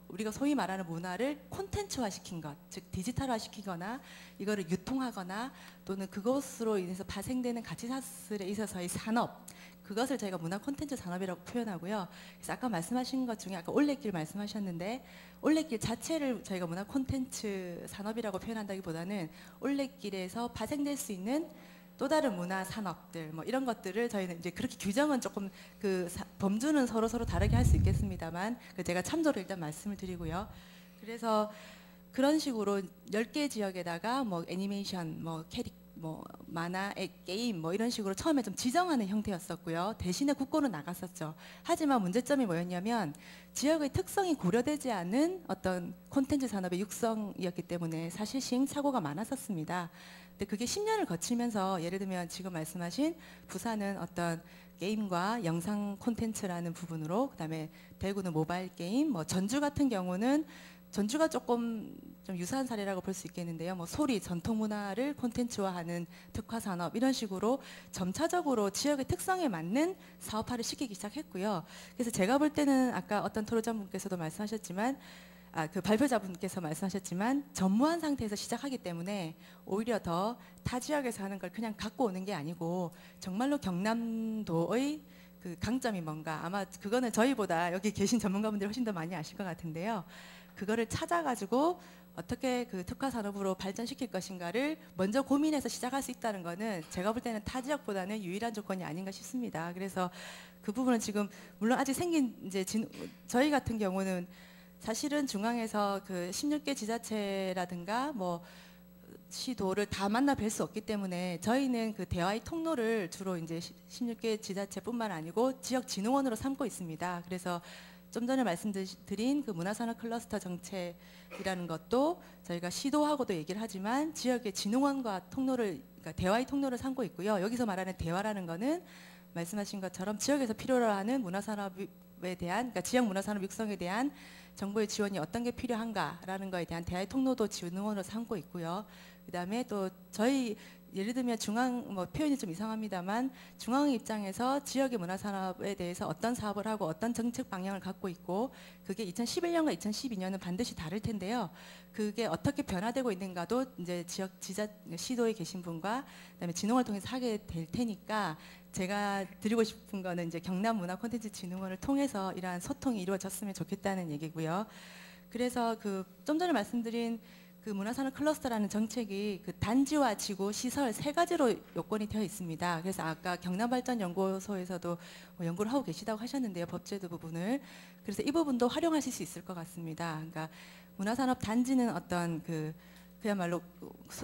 우리가 소위 말하는 문화를 콘텐츠화 시킨 것, 즉 디지털화 시키거나 이거를 유통하거나 또는 그것으로 인해서 발생되는 가치사슬에 있어서의 산업, 그것을 저희가 문화 콘텐츠 산업이라고 표현하고요. 그래서 아까 말씀하신 것 중에 아까 올레길 말씀하셨는데 올레길 자체를 저희가 문화 콘텐츠 산업이라고 표현한다기보다는 올레길에서 발생될 수 있는 또 다른 문화 산업들 이런 것들을 저희는 이제 그렇게 규정은 조금 범주는 서로 다르게 할 수 있겠습니다만 제가 참조를 일단 말씀을 드리고요. 그래서 그런 식으로 10개 지역에다가 애니메이션, 만화, 게임 이런 식으로 처음에 좀 지정하는 형태였었고요. 대신에 국고는 나갔었죠. 하지만 문제점이 뭐였냐면 지역의 특성이 고려되지 않은 어떤 콘텐츠 산업의 육성이었기 때문에 사실 시행착오가 많았었습니다. 근데 그게 10년을 거치면서 예를 들면 지금 말씀하신 부산은 어떤 게임과 영상 콘텐츠라는 부분으로, 그다음에 대구는 모바일 게임, 전주 같은 경우는 전주가 조금 좀 유사한 사례라고 볼 수 있겠는데요. 소리, 전통 문화를 콘텐츠화하는 특화 산업 이런 식으로 점차적으로 지역의 특성에 맞는 사업화를 시키기 시작했고요. 그래서 제가 볼 때는 아까 어떤 토론자분께서도 말씀하셨지만 그 발표자분께서 말씀하셨지만 전무한 상태에서 시작하기 때문에 오히려 더 타 지역에서 하는 걸 그냥 갖고 오는 게 아니고 정말로 경남도의 그 강점이 뭔가, 아마 그거는 저희보다 여기 계신 전문가분들이 훨씬 더 많이 아실 것 같은데요. 그거를 찾아가지고 어떻게 그 특화 산업으로 발전시킬 것인가를 먼저 고민해서 시작할 수 있다는 거는 제가 볼 때는 타 지역보다는 유일한 조건이 아닌가 싶습니다. 그래서 그 부분은 지금 물론 아직 생긴 저희 같은 경우는 사실은 중앙에서 그 16개 지자체라든가 시도를 다 만나 뵐 수 없기 때문에 저희는 그 대화의 통로를 주로 이제 16개 지자체뿐만 아니고 지역 진흥원으로 삼고 있습니다. 그래서 좀 전에 말씀드린 그 문화산업 클러스터 정책이라는 것도 저희가 시도하고도 얘기를 하지만 지역의 진흥원과 그러니까 대화의 통로를 삼고 있고요. 여기서 말하는 대화라는 거는 말씀하신 것처럼 지역에서 필요로 하는 문화산업에 대한, 그러니까 지역 문화산업 육성에 대한 정부의 지원이 어떤 게 필요한가라는 거에 대한 대화의 통로도 진흥원으로 삼고 있고요. 그다음에 또 저희 예를 들면 중앙 표현이 좀 이상합니다만 중앙의 입장에서 지역의 문화산업에 대해서 어떤 사업을 하고 어떤 정책 방향을 갖고 있고 그게 2011년과 2012년은 반드시 다를 텐데요. 그게 어떻게 변화되고 있는가도 이제 시도에 계신 분과 그다음에 진흥원을 통해서 하게 될 테니까 제가 드리고 싶은 거는 이제 경남 문화 콘텐츠 진흥원을 통해서 이러한 소통이 이루어졌으면 좋겠다는 얘기고요. 그래서 그 좀 전에 말씀드린 그 문화산업 클러스터라는 정책이 그 단지와 지구, 시설 세 가지로 요건이 되어 있습니다. 그래서 아까 경남발전연구소에서도 연구를 하고 계시다고 하셨는데요, 법제도 부분을. 그래서 이 부분도 활용하실 수 있을 것 같습니다. 그러니까 문화산업 단지는 어떤 그야말로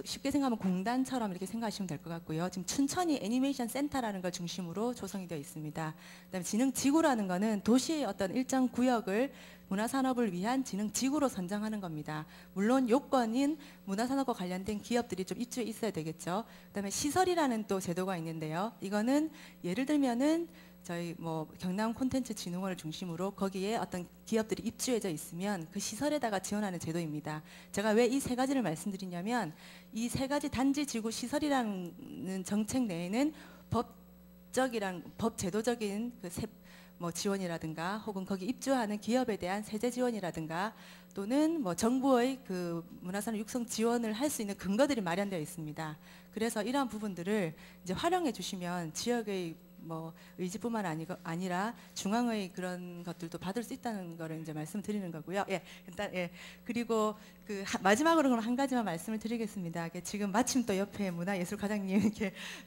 쉽게 생각하면 공단처럼 이렇게 생각하시면 될 것 같고요. 지금 춘천이 애니메이션 센터라는 걸 중심으로 조성이 되어 있습니다. 그다음에 지능지구라는 거는 도시의 어떤 일정 구역을 문화산업을 위한 지능지구로 선정하는 겁니다. 물론 요건인 문화산업과 관련된 기업들이 좀 입주해 있어야 되겠죠. 그다음에 시설이라는 또 제도가 있는데요. 이거는 예를 들면은 저희 뭐 경남 콘텐츠 진흥원을 중심으로 거기에 어떤 기업들이 입주해져 있으면 그 시설에다가 지원하는 제도입니다. 제가 왜 이 세 가지를 말씀드리냐면 이 세 가지 단지 지구 시설이라는 정책 내에는 법 제도적인 뭐 지원이라든가 혹은 거기 입주하는 기업에 대한 세제 지원이라든가 또는 뭐 정부의 그 문화산업 육성 지원을 할 수 있는 근거들이 마련되어 있습니다. 그래서 이러한 부분들을 이제 활용해 주시면 지역의 뭐 의지뿐만 아니라 중앙의 그런 것들도 받을 수 있다는 거를 이제 말씀드리는 거고요. 예, 일단 예. 그리고 마지막으로 한 가지만 말씀을 드리겠습니다. 지금 마침 또 옆에 문화예술과장님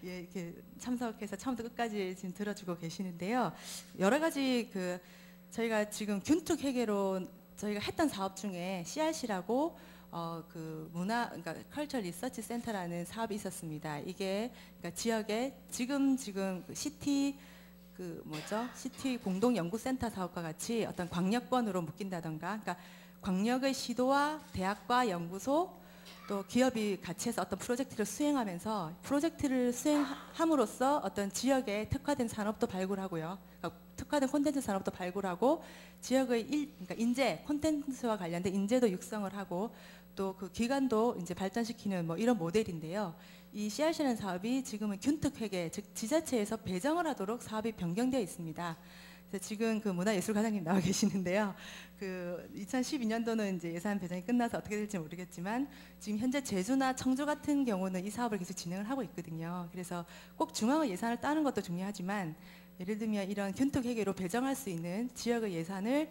이렇게 참석해서 처음부터 끝까지 지금 들어주고 계시는데요. 여러 가지 저희가 지금 균특 회계로 저희가 했던 사업 중에 CRC라고 그러니까 컬처 리서치 센터라는 사업이 있었습니다. 이게 그러니까 지역에 지금 시티 시티 공동 연구센터 사업과 같이 어떤 광역권으로 묶인다던가, 그러니까 광역의 시도와 대학과 연구소 또 기업이 같이 해서 어떤 프로젝트를 수행하면서 프로젝트를 수행함으로써 어떤 지역에 특화된 산업도 발굴하고요. 그러니까 특화된 콘텐츠 산업도 발굴하고 지역의 그러니까 인재, 콘텐츠와 관련된 인재도 육성을 하고 또 그 기관도 이제 발전시키는 뭐 이런 모델인데요. 이 CRC라는 사업이 지금은 균특회계, 즉 지자체에서 배정을 하도록 사업이 변경되어 있습니다. 그래서 지금 문화예술과장님 나와 계시는데요. 2012년도는 이제 예산 배정이 끝나서 어떻게 될지 모르겠지만 지금 현재 제주나 청주 같은 경우는 이 사업을 계속 진행을 하고 있거든요. 그래서 꼭 중앙의 예산을 따는 것도 중요하지만 예를 들면 이런 균특회계로 배정할 수 있는 지역의 예산을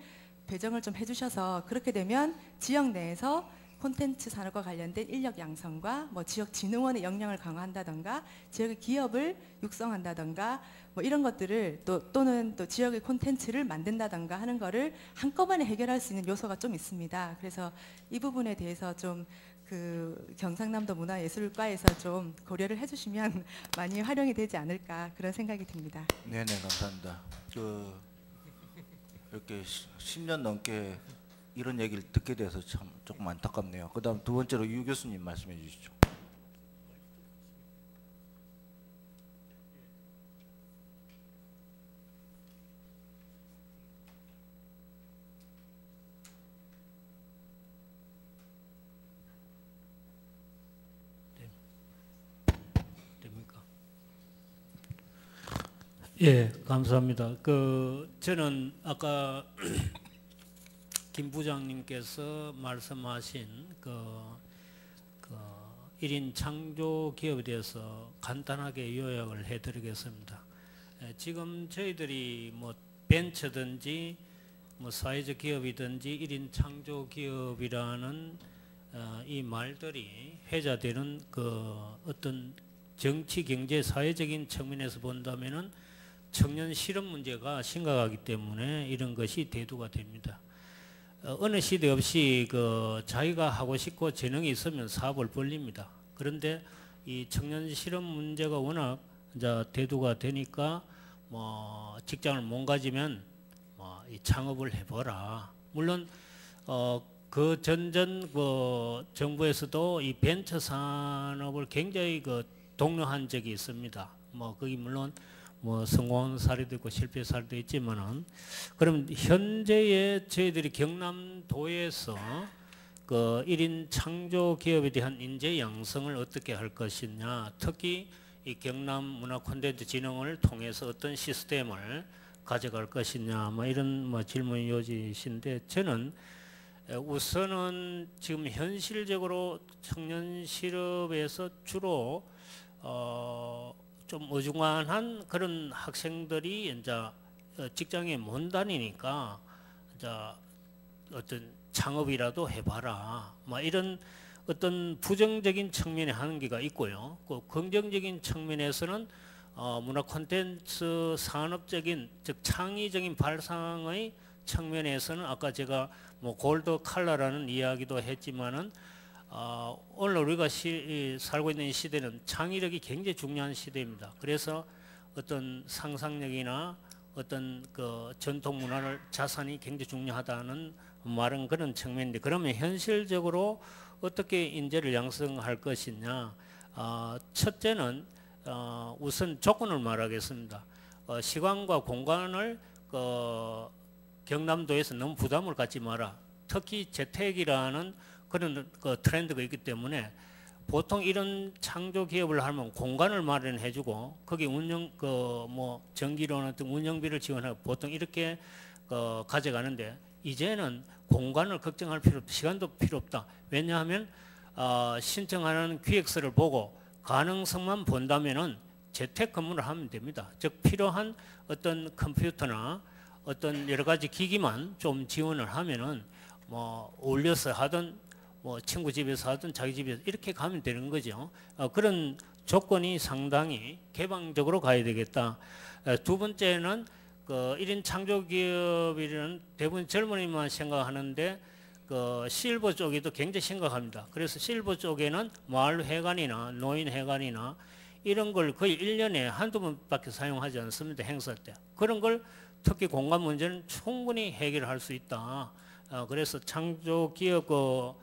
배정을 좀 해주셔서 그렇게 되면 지역 내에서 콘텐츠 산업과 관련된 인력 양성과 뭐 지역 진흥원의 역량을 강화한다던가 지역의 기업을 육성한다던가 뭐 이런 것들을 또는 지역의 콘텐츠를 만든다던가 하는 거를 한꺼번에 해결할 수 있는 요소가 좀 있습니다. 그래서 이 부분에 대해서 좀 경상남도 문화예술과에서 좀 고려를 해주시면 많이 활용이 되지 않을까 그런 생각이 듭니다. 네네, 감사합니다. 이렇게 10년 넘게 이런 얘기를 듣게 돼서 참 조금 안타깝네요. 그다음 두 번째로 유 교수님 말씀해 주시죠. 됩니까? 예, 감사합니다. 저는 아까 김 부장님께서 말씀하신 1인 창조 기업에 대해서 간단하게 요약을 해드리겠습니다. 지금 저희들이 뭐 벤처든지 뭐 사회적 기업이든지 1인 창조 기업이라는 이 말들이 회자되는 어떤 정치, 경제, 사회적인 측면에서 본다면은 청년 실업 문제가 심각하기 때문에 이런 것이 대두가 됩니다. 어느 시대 없이 자기가 하고 싶고 재능이 있으면 사업을 벌립니다. 그런데 이 청년 실업 문제가 워낙 이제 대두가 되니까 뭐 직장을 못 가지면 뭐 이 창업을 해보라. 물론 정부에서도 이 벤처 산업을 굉장히 독려한 적이 있습니다. 뭐 거기 물론 뭐 성공한 사례도 있고 실패 사례도 있지만은 그럼 현재의 저희들이 경남도에서 1인 창조 기업에 대한 인재 양성을 어떻게 할 것이냐, 특히 이 경남 문화 콘텐츠 진흥을 통해서 어떤 시스템을 가져갈 것이냐, 뭐 이런 뭐 질문 요지신데 저는 우선은 지금 현실적으로 청년 실업에서 주로 좀 어중간한 그런 학생들이 이제 직장에 못 다니니까 이제 어떤 창업이라도 해봐라, 뭐 이런 어떤 부정적인 측면의 한계가 있고요. 그 긍정적인 측면에서는 문화 콘텐츠 산업적인 즉 창의적인 발상의 측면에서는 아까 제가 뭐 골드 칼라라는 이야기도 했지만은 오늘 우리가 살고 있는 이 시대는 창의력이 굉장히 중요한 시대입니다. 그래서 어떤 상상력이나 어떤 그 전통 문화를 자산이 굉장히 중요하다는 말은 그런 측면인데, 그러면 현실적으로 어떻게 인재를 양성할 것이냐? 첫째는 우선 조건을 말하겠습니다. 시간과 공간을 경남도에서 너무 부담을 갖지 마라. 특히 재택이라는 그런 트렌드가 있기 때문에 보통 이런 창조 기업을 하면 공간을 마련해주고 거기 뭐 전기료나 등 운영비를 지원하고 보통 이렇게 가져가는데, 이제는 공간을 걱정할 필요 없다. 시간도 필요 없다. 왜냐하면 신청하는 기획서를 보고 가능성만 본다면은 재택 근무를 하면 됩니다. 즉 필요한 어떤 컴퓨터나 어떤 여러 가지 기기만 좀 지원을 하면은 뭐 올려서 하든 뭐 친구 집에서 하든 자기 집에서 이렇게 가면 되는 거죠. 그런 조건이 상당히 개방적으로 가야 되겠다. 두 번째는 그 1인 창조기업이라는 대부분 젊은이만 생각하는데 그 실버 쪽에도 굉장히 심각합니다. 그래서 실버 쪽에는 마을회관이나 노인회관이나 이런 걸 거의 1년에 한두 번밖에 사용하지 않습니다. 행사 때. 그런 걸 특히 공간 문제는 충분히 해결할 수 있다. 그래서 창조기업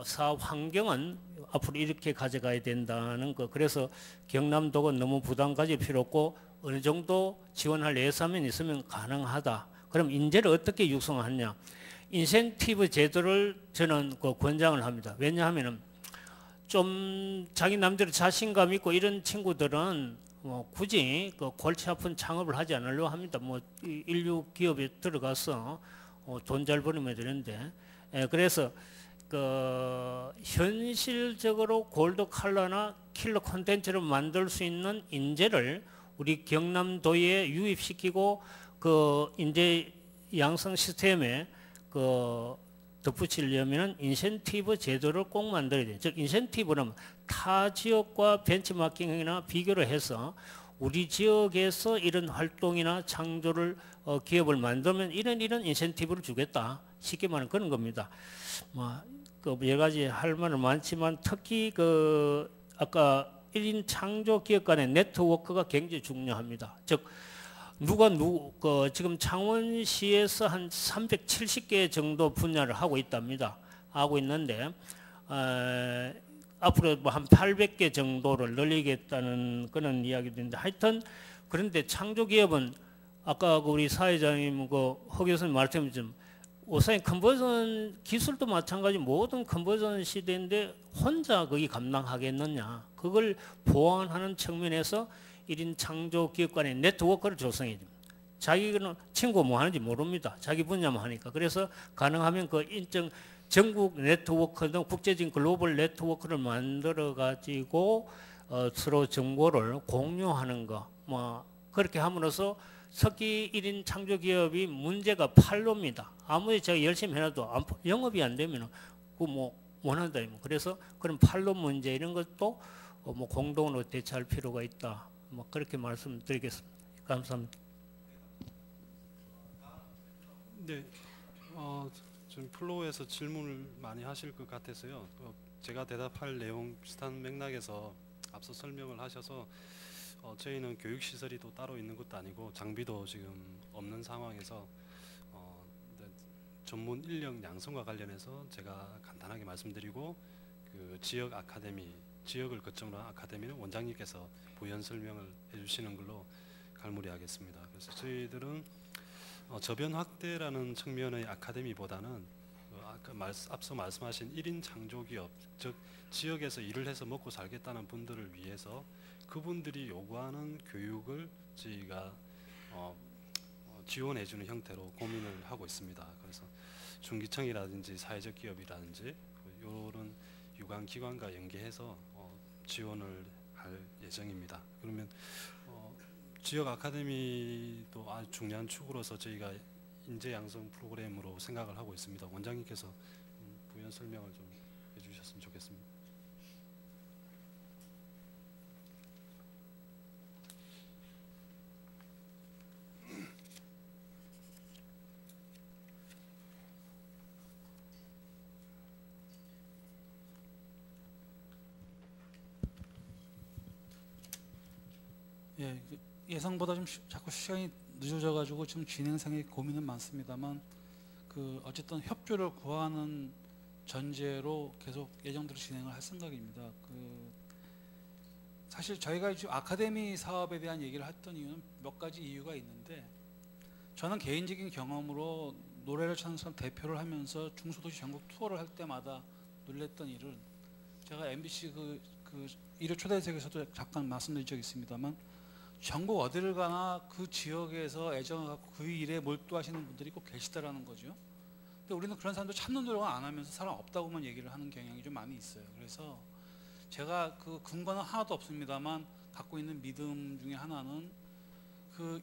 사업 환경은 앞으로 이렇게 가져가야 된다는 거. 그래서 경남도가 너무 부담 가질 필요 없고 어느 정도 지원할 예산이 있으면 가능하다. 그럼 인재를 어떻게 육성하느냐? 인센티브 제도를 저는 권장을 합니다. 왜냐하면 좀 자기 남대로 자신감 있고 이런 친구들은 뭐 굳이 골치 아픈 창업을 하지 않으려고 합니다. 뭐 인류 기업에 들어가서 돈 잘 벌면 되는데, 그래서 현실적으로 골드 칼라나 킬러 콘텐츠를 만들 수 있는 인재를 우리 경남도에 유입시키고 그 인재 양성 시스템에 덧붙이려면 인센티브 제도를 꼭 만들어야 돼요. 즉 인센티브는 타 지역과 벤치마킹이나 비교를 해서 우리 지역에서 이런 활동이나 창조를 기업을 만들면 이런 인센티브를 주겠다. 쉽게 말하면 그런 겁니다. 여러 가지 할 말은 많지만 특히 아까 1인 창조 기업 간의 네트워크가 굉장히 중요합니다. 즉 지금 창원시에서 한 370개 정도 분야를 하고 있답니다. 하고 있는데 앞으로 뭐 한 800개 정도를 늘리겠다는 그런 이야기도 있는데, 하여튼 그런데 창조기업은 아까 우리 사회자님 허 교수님 말씀처럼 우선 컨버전 기술도 마찬가지 모든 컨버전 시대인데 혼자 거기 감당하겠느냐, 그걸 보완하는 측면에서 1인 창조 기업 간의 네트워크를 조성해야 됩니다. 자기는 친구 뭐 하는지 모릅니다. 자기 분야만 하니까. 그래서 가능하면 전국 네트워크 등 국제적인 글로벌 네트워크를 만들어 가지고 서로 정보를 공유하는 거, 그렇게 함으로써 특히 1인 창조기업이 문제가 판로입니다. 아무리 제가 열심히 해놔도 영업이 안 되면 원한다. 그래서 그런 판로 문제 이런 것도 공동으로 대처할 필요가 있다. 그렇게 말씀드리겠습니다. 감사합니다. 네, 좀 플로우에서 질문을 많이 하실 것 같아서요. 제가 대답할 내용 비슷한 맥락에서 앞서 설명을 하셔서 저희는 교육 시설이 또 따로 있는 것도 아니고 장비도 지금 없는 상황에서 전문 인력 양성과 관련해서 제가 간단하게 말씀드리고 그 지역 아카데미, 지역을 거점으로 한 아카데미는 원장님께서 부연 설명을 해주시는 걸로 갈무리하겠습니다. 그래서 저희들은 저변 확대라는 측면의 아카데미보다는 앞서 말씀하신 1인 창조기업, 즉 지역에서 일을 해서 먹고 살겠다는 분들을 위해서 그분들이 요구하는 교육을 저희가 지원해주는 형태로 고민을 하고 있습니다. 그래서 중기청이라든지 사회적 기업이라든지 이런 유관기관과 연계해서 지원을 할 예정입니다. 그러면 지역 아카데미도 아주 중요한 축으로서 저희가 인재 양성 프로그램으로 생각을 하고 있습니다. 원장님께서 부연 설명을 좀 해주셨습니다. 주셨으면 좋겠습니다. 예, 예상보다 좀 자꾸 시간이 늦어져가지고 지금 진행상의 고민은 많습니다만 어쨌든 협조를 구하는 전제로 계속 예정대로 진행을 할 생각입니다. 사실 저희가 지금 아카데미 사업에 대한 얘기를 했던 이유는 몇 가지 이유가 있는데, 저는 개인적인 경험으로 노래를 찾는 사람 대표를 하면서 중소도시 전국 투어를 할 때마다 놀랬던 일은, 제가 MBC 일요 초대석에서도 잠깐 말씀드린 적이 있습니다만, 전국 어디를 가나 그 지역에서 애정을 갖고 그 일에 몰두하시는 분들이 꼭 계시다라는 거죠. 근데 우리는 그런 사람들 찾는 노력을 안 하면서 사람 없다고만 얘기를 하는 경향이 좀 많이 있어요. 그래서 제가 그 근거는 하나도 없습니다만 갖고 있는 믿음 중에 하나는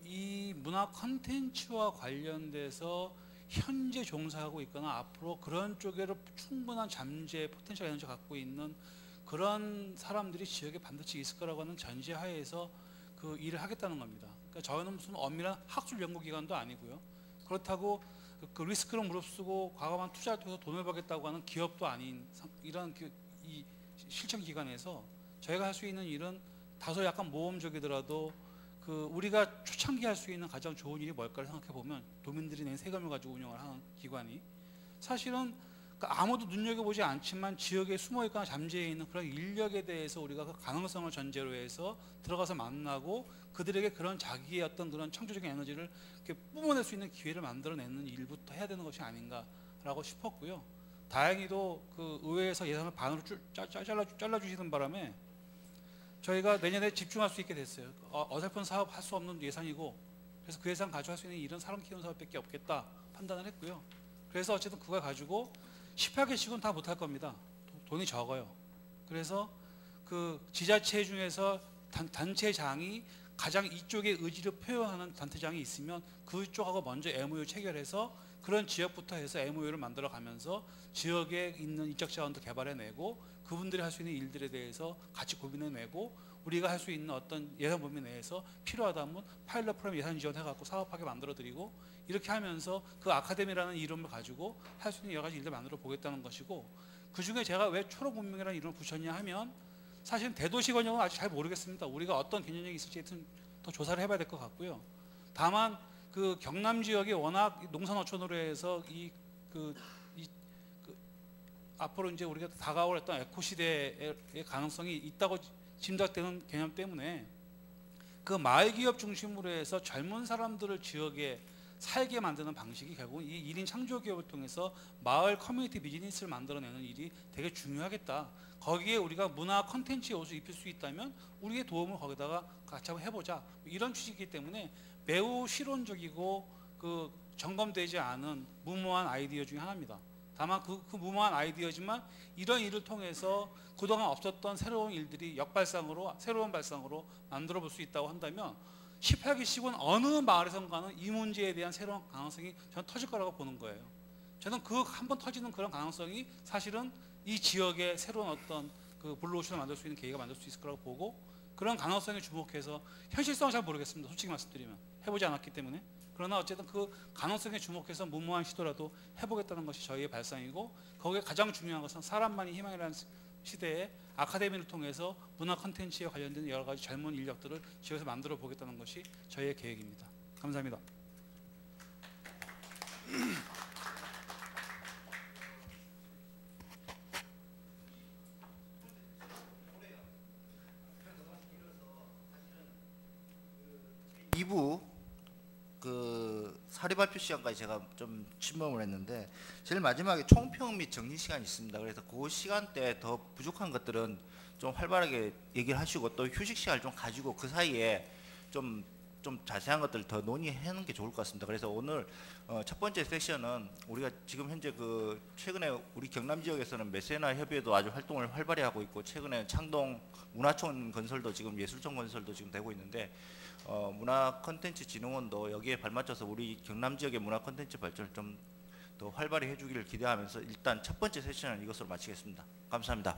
이 문화 콘텐츠와 관련돼서 현재 종사하고 있거나 앞으로 그런 쪽에로 충분한 잠재 포텐셜 에너지 갖고 있는 그런 사람들이 지역에 반드시 있을 거라고 하는 전제하에서 그 일을 하겠다는 겁니다. 그러니까 저희는 무슨 엄밀한 학술 연구기관도 아니고요. 그렇다고 그 리스크를 무릅쓰고 과감한 투자를 통해서 돈을 벌겠다고 하는 기업도 아닌 이런 이 실천 기관에서 저희가 할 수 있는 일은 다소 약간 모험적이더라도 우리가 초창기 할 수 있는 가장 좋은 일이 뭘까를 생각해 보면, 도민들이 낸 세금을 가지고 운영을 하는 기관이 사실은 아무도 눈여겨보지 않지만 지역에 숨어있거나 잠재해 있는 그런 인력에 대해서 우리가 그 가능성을 전제로 해서 들어가서 만나고 그들에게 그런 자기의 어떤 그런 창조적인 에너지를 이렇게 뿜어낼 수 있는 기회를 만들어내는 일부터 해야 되는 것이 아닌가라고 싶었고요. 다행히도 의회에서 예산을 반으로 잘라주시는 바람에 저희가 내년에 집중할 수 있게 됐어요. 어설픈 사업 할 수 없는 예산이고, 그래서 그 예산 가져갈 수 있는 일은 사람 키우는 사업밖에 없겠다 판단을 했고요. 그래서 어쨌든 그걸 가지고 18개씩은 다 못할 겁니다. 돈이 적어요. 그래서 지자체 중에서 단체장이 가장 이쪽의 의지를 표현하는 단체장이 있으면 그쪽하고 먼저 MOU 체결해서 그런 지역부터 해서 MOU를 만들어 가면서 지역에 있는 인적 자원도 개발해내고 그분들이 할 수 있는 일들에 대해서 같이 고민해내고 우리가 할 수 있는 어떤 예산 범위 내에서 필요하다면 파일럿 프로그램 예산 지원해갖고 사업하게 만들어드리고, 이렇게 하면서 그 아카데미라는 이름을 가지고 할 수 있는 여러 가지 일들 만들어 보겠다는 것이고, 그 중에 제가 왜 초록문명이라는 이름을 붙였냐 하면, 사실은 대도시 번역은 아직 잘 모르겠습니다. 우리가 어떤 개념이 있을지 하여튼 더 조사를 해봐야 될 것 같고요. 다만 경남 지역이 워낙 농산어촌으로 해서 앞으로 이제 우리가 다가올 어떤 에코 시대의 가능성이 있다고 짐작되는 개념 때문에 마을 기업 중심으로 해서 젊은 사람들을 지역에 살게 만드는 방식이 결국은 이 1인 창조 기업을 통해서 마을 커뮤니티 비즈니스를 만들어내는 일이 되게 중요하겠다. 거기에 우리가 문화 콘텐츠에 옷을 입힐 수 있다면 우리의 도움을 거기다가 같이 한번 해보자. 이런 취지이기 때문에 매우 실용적이고 점검되지 않은 무모한 아이디어 중에 하나입니다. 다만 그 무모한 아이디어지만 이런 일을 통해서 그동안 없었던 새로운 일들이 새로운 발상으로 만들어 볼 수 있다고 한다면 18기씩은 어느 마을에선가는 이 문제에 대한 새로운 가능성이 저는 터질 거라고 보는 거예요. 저는 한번 터지는 그런 가능성이 사실은 이 지역에 새로운 어떤 블루오션을 만들 수 있는 계기가 만들 수 있을 거라고 보고, 그런 가능성에 주목해서 현실성은 잘 모르겠습니다. 솔직히 말씀드리면 해보지 않았기 때문에. 그러나 어쨌든 그 가능성에 주목해서 무모한 시도라도 해보겠다는 것이 저희의 발상이고, 거기에 가장 중요한 것은 사람만이 희망이라는 시대에 아카데미를 통해서 문화 콘텐츠에 관련된 여러 가지 젊은 인력들을 지역에서 만들어 보겠다는 것이 저희의 계획입니다. 감사합니다. 이부 사례 발표 시간까지 제가 좀 침범을 했는데, 제일 마지막에 총평 및 정리 시간이 있습니다. 그래서 그 시간대 더 부족한 것들은 좀 활발하게 얘기를 하시고, 또 휴식 시간을 좀 가지고 그 사이에 좀 자세한 것들 더 논의하는 게 좋을 것 같습니다. 그래서 오늘 첫 번째 세션은 우리가 지금 현재 최근에 우리 경남 지역에서는 메세나 협의회도 아주 활동을 활발히 하고 있고, 최근에 창동 문화촌 건설도 지금 예술촌 건설도 지금 되고 있는데, 문화 콘텐츠 진흥원도 여기에 발맞춰서 우리 경남 지역의 문화 콘텐츠 발전을 좀 더 활발히 해주기를 기대하면서 일단 첫 번째 세션은 이것으로 마치겠습니다. 감사합니다.